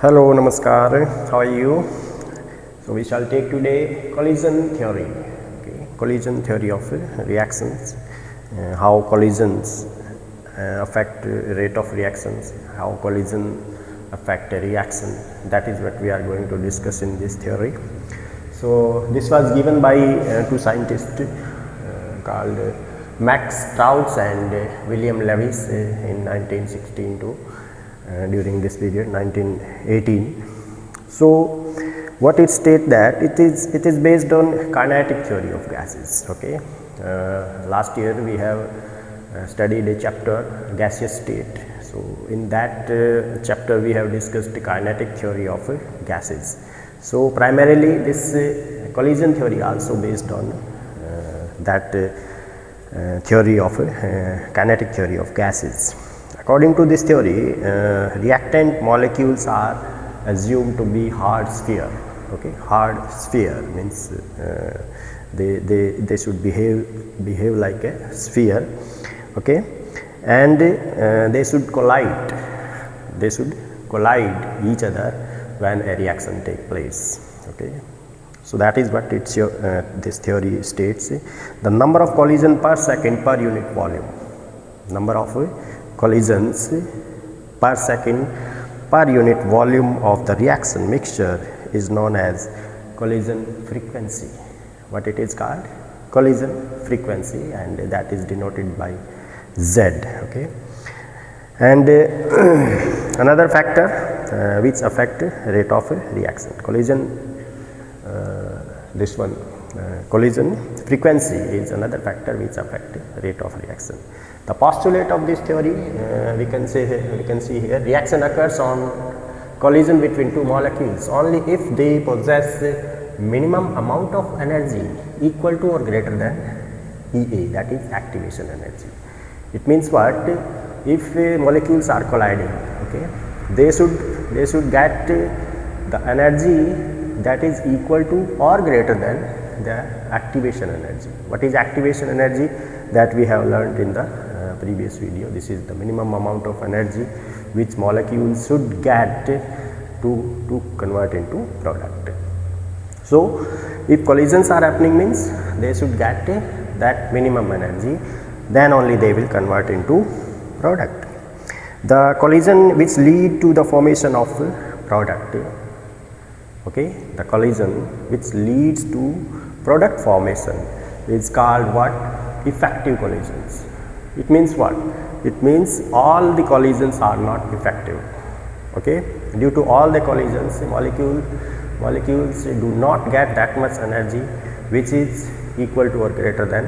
Hello, Namaskar. How are you? So we shall take today collision theory. Okay. Collision theory of reactions. How collisions affect rate of reactions. How collision affect a reaction. That is what we are going to discuss in this theory. So this was given by two scientists called Max Strauss and William Lewis in 1916 to during this period 1918. So what it states that it is based on kinetic theory of gases. Okay, last year we have studied a chapter gaseous state. So in that chapter we have discussed the kinetic theory of gases. So primarily this collision theory also based on that theory of kinetic theory of gases. According to this theory, reactant molecules are assumed to be hard sphere. Okay, hard sphere means they should behave like a sphere. Okay, and they should collide. They should collide each other when a reaction take place. Okay, so that is what it's this theory states. The number of collision per second per unit volume. Number of collisions per second per unit volume of the reaction mixture is known as collision frequency. What it is called? Collision frequency, and that is denoted by Z. Okay, and another factor which affect rate of reaction. Collision frequency is another factor which affect rate of reaction. The postulate of this theory we can see here, reaction occurs on collision between two molecules only if they possess minimum amount of energy equal to or greater than EA, that is activation energy. It means what? If molecules are colliding, okay, they should get the energy that is equal to or greater than the activation energy. What is activation energy? That we have learned in the previous video. This is the minimum amount of energy which molecules should get to convert into product. So if collisions are happening means they should get that minimum energy, then only they will convert into product. The collision which lead to the formation of product, okay, the collision which leads to product formation is called what? Effective collisions. It means what? It means all the collisions are not effective. Okay, due to all the collisions molecules do not get that much energy which is equal to or greater than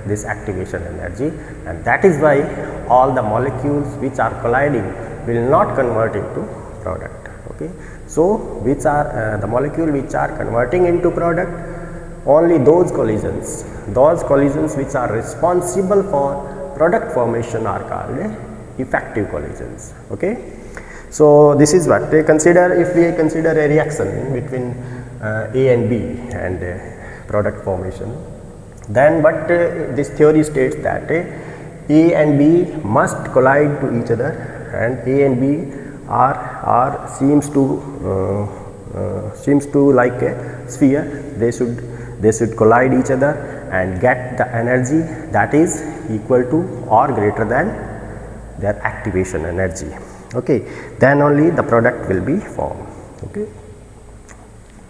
this activation energy, and that is why all the molecules which are colliding will not convert into product. Okay, so which are the molecule which are converting into product? Only those collisions which are responsible for product formation are called effective collisions. Okay, so this is what they consider. If we consider a reaction between A and B and product formation, then what this theory states that A and B must collide to each other, and A and B seems to like a sphere. They should collide each other and get the energy that is equal to or greater than their activation energy. Okay, then only the product will be formed. Okay,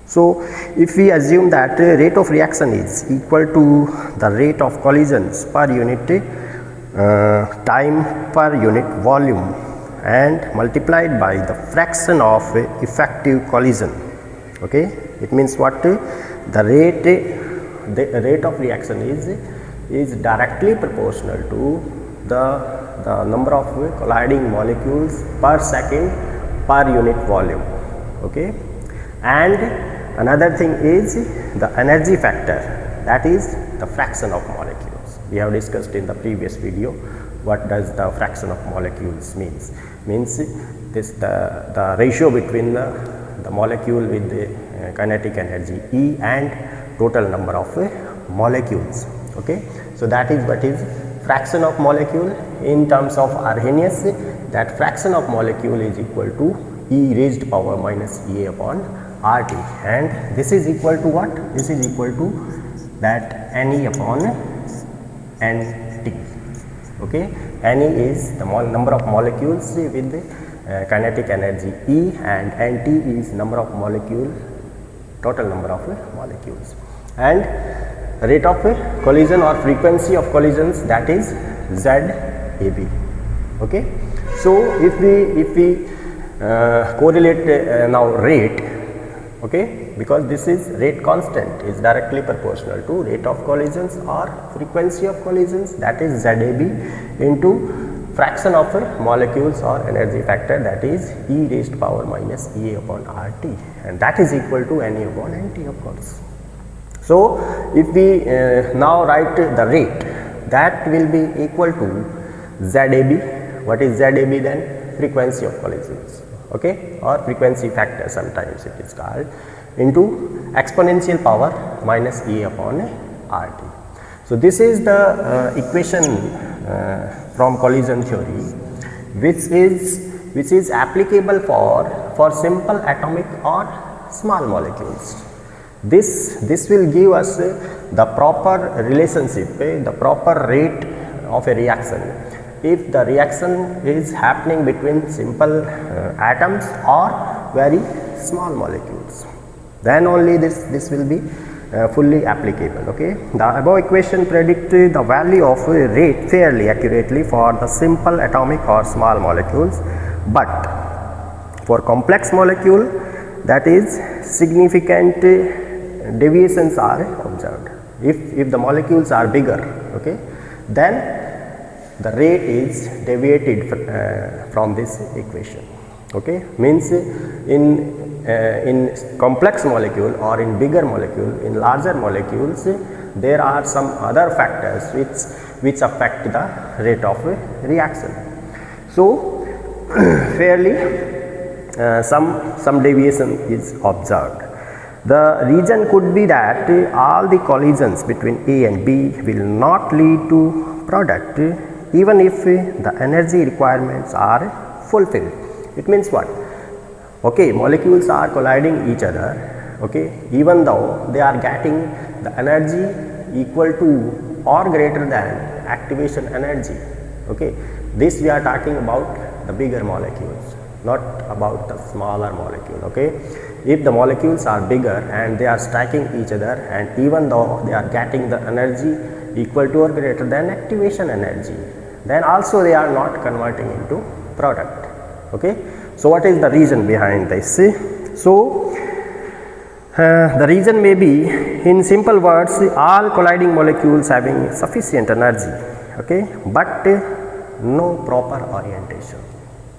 so if we assume that rate of reaction is equal to the rate of collisions per unit time per unit volume and multiplied by the fraction of effective collision. Okay, it means what? The rate of reaction is directly proportional to the number of colliding molecules per second per unit volume. Okay, and another thing is the energy factor, that is the fraction of molecules. We have discussed in the previous video what does the fraction of molecules means. This the ratio between the molecule with the kinetic energy E and total number of molecules. Okay, so that is what is fraction of molecule. In terms of Arrhenius, that fraction of molecule is equal to e raised power minus E upon RT, and this is equal to what? This is equal to that Ne upon Nt. Okay, Ne is the number of molecules with the kinetic energy E, and Nt is number of molecule, total number of molecules, and rate of collision or frequency of collisions, that is ZAB. Okay, so if we correlate now rate, okay, because this is rate constant is directly proportional to rate of collisions or frequency of collisions, that is ZAB, into fraction of molecules or energy factor, that is E raised power minus E upon RT, and that is equal to Ne upon Nt, of course. So if we now write the rate, that will be equal to ZAB. What is ZAB then? Frequency of collisions, okay, or frequency factor sometimes it is called, into exponential power minus E upon RT. So this is the equation from collision theory, which is applicable for simple atomic or small molecules. This will give us the proper relationship, the proper rate of a reaction, if the reaction is happening between simple atoms or very small molecules, then only this will be fully applicable. Okay, the above equation predicts the value of rate fairly accurately for the simple atomic or small molecules, but for complex molecule, that is significant deviations are observed. If the molecules are bigger, okay, then the rate is deviated from this equation. Okay, means in complex molecule or in bigger molecule, in larger molecules, there are some other factors which affect the rate of reaction. So fairly some deviation is observed. The reason could be that all the collisions between A and B will not lead to product even if the energy requirements are fulfilled. It means what? Okay, molecules are colliding each other, okay, even though they are getting the energy equal to or greater than activation energy. Okay, this we are talking about the bigger molecules, not about the smaller molecule. Okay, if the molecules are bigger and they are stacking each other, and even though they are getting the energy equal to or greater than activation energy, then also they are not converting into product. Okay, so what is the reason behind this? So the reason may be, in simple words, all colliding molecules having sufficient energy, okay, but no proper orientation.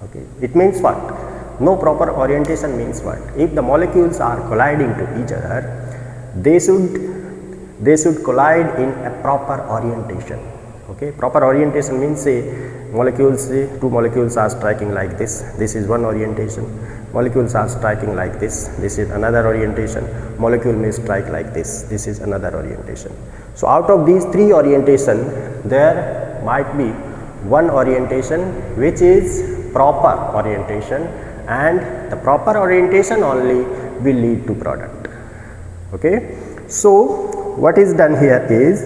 Okay, it means what? No proper orientation means what? If the molecules are colliding to each other, they should collide in a proper orientation. Okay, proper orientation means, say molecules, two molecules are striking like this. This is one orientation. Molecules are striking like this. This is another orientation. Molecule may strike like this. This is another orientation. So out of these three orientation, there might be one orientation which is proper orientation, and the proper orientation only will lead to product. Okay, so what is done here is,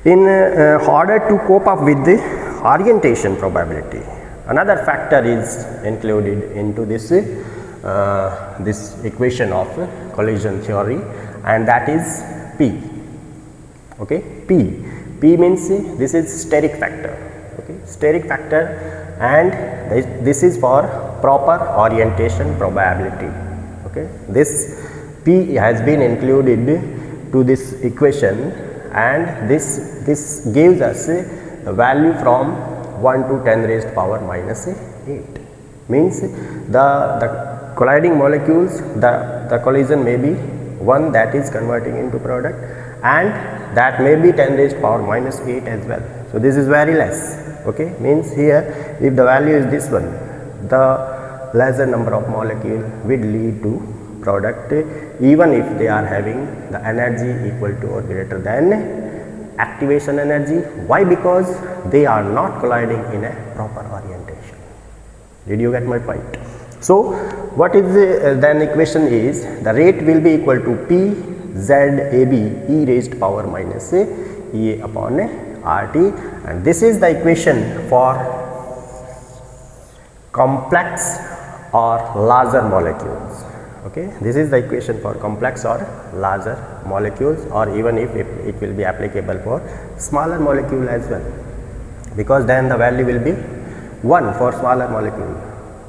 in order to cope up with the orientation probability, another factor is included into this this equation of collision theory, and that is P. Okay, P means this is steric factor. Okay, steric factor, and this is for proper orientation probability. Okay, this P has been included to this equation, and this gives us the value from 1 to 10 raised power minus 8. Means the colliding molecules, the collision may be one that is converting into product, and that may be 10 raised power minus 8 as well. So this is very less. Okay, means here if the value is this one, the lesser number of molecule will lead to product, even if they are having the energy equal to or greater than activation energy. Why? Because they are not colliding in a proper orientation. Did you get my point? So what is the then equation is the rate will be equal to P ZAB e raised power minus E upon RT, and this is the equation for complex or larger molecules. Okay, this is the equation for complex or larger molecules, or even if it will be applicable for smaller molecule as well, because then the value will be 1 for smaller molecule.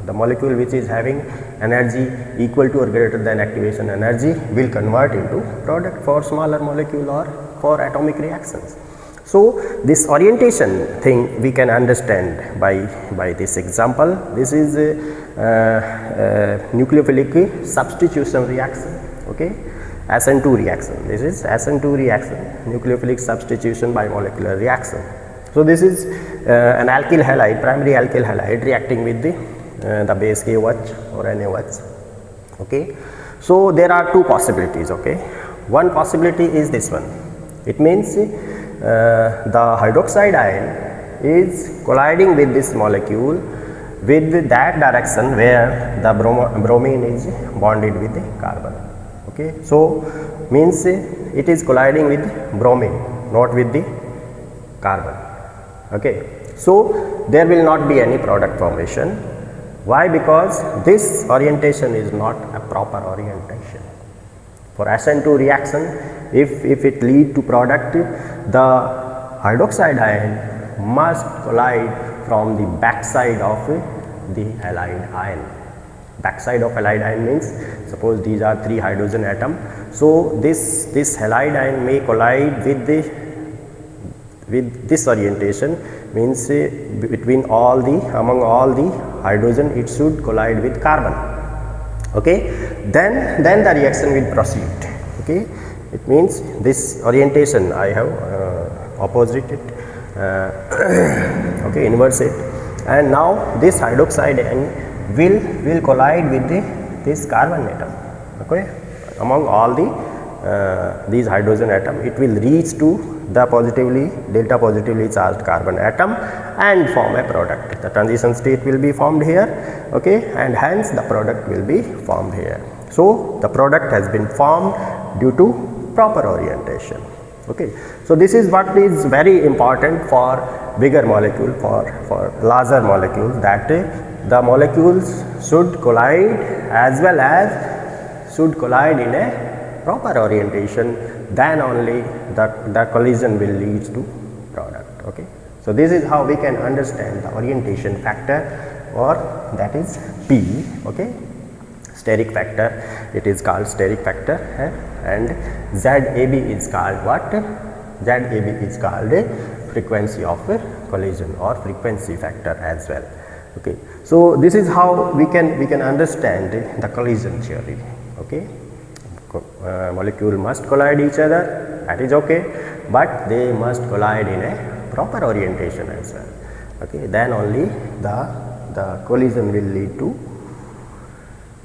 The molecule which is having energy equal to or greater than activation energy will convert into product for smaller molecule or for atomic reactions. So this orientation thing we can understand by this example. This is nucleophilic substitution reaction. Okay, SN2 reaction. This is SN2 reaction, nucleophilic substitution by molecular reaction. So this is an alkyl halide, primary alkyl halide reacting with the base KOH or NaOH. Okay, so there are two possibilities. Okay, one possibility is this one. It means the hydroxide ion is colliding with this molecule with that direction where the bromine is bonded with the carbon. Okay, so means it is colliding with bromine, not with the carbon. Okay, so there will not be any product formation. Why? Because this orientation is not a proper orientation. For SN2 reaction, if it lead to product, the hydroxide ion must collide from the backside of the halide ion. Backside of halide ion means, suppose these are 3 hydrogen atom. So this halide ion may collide with this orientation, means between among all the hydrogen it should collide with carbon. Okay, then the reaction will proceed. Okay, it means this orientation I have opposite it, okay, inverse it, and now this hydroxide ion will collide with this carbon atom. Okay, among all these hydrogen atom, it will reach to the delta positively charged carbon atom and form a product. The transition state will be formed here. Okay, and hence the product will be formed here. So the product has been formed due to proper orientation. Okay, so this is what is very important for bigger molecule, for larger molecules, that the molecules should collide as well as should collide in a proper orientation, then only the collision will lead to product. Okay, so this is how we can understand the orientation factor, or that is P. Okay, steric factor, it is called steric factor, and ZAB is called what? ZAB is called frequency of collision or frequency factor as well. Okay, so this is how we can understand the collision theory. Okay, molecule must collide each other, that is okay, but they must collide in a proper orientation as well. Okay, then only the collision will lead to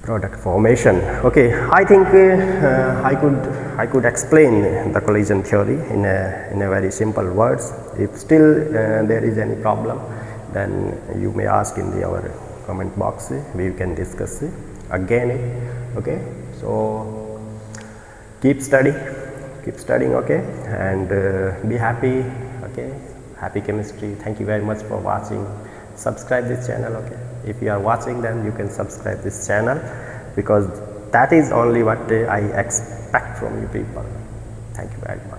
product formation. Okay, I think I could explain the collision theory in a very simple words. If still there is any problem, then you may ask in our comment box. We can discuss again. Okay, so keep studying. Okay, and be happy. Okay, happy chemistry. Thank you very much for watching. Subscribe this channel. Okay, if you are watching, then you can subscribe this channel, because that is only what I expect from you people. Thank you very much.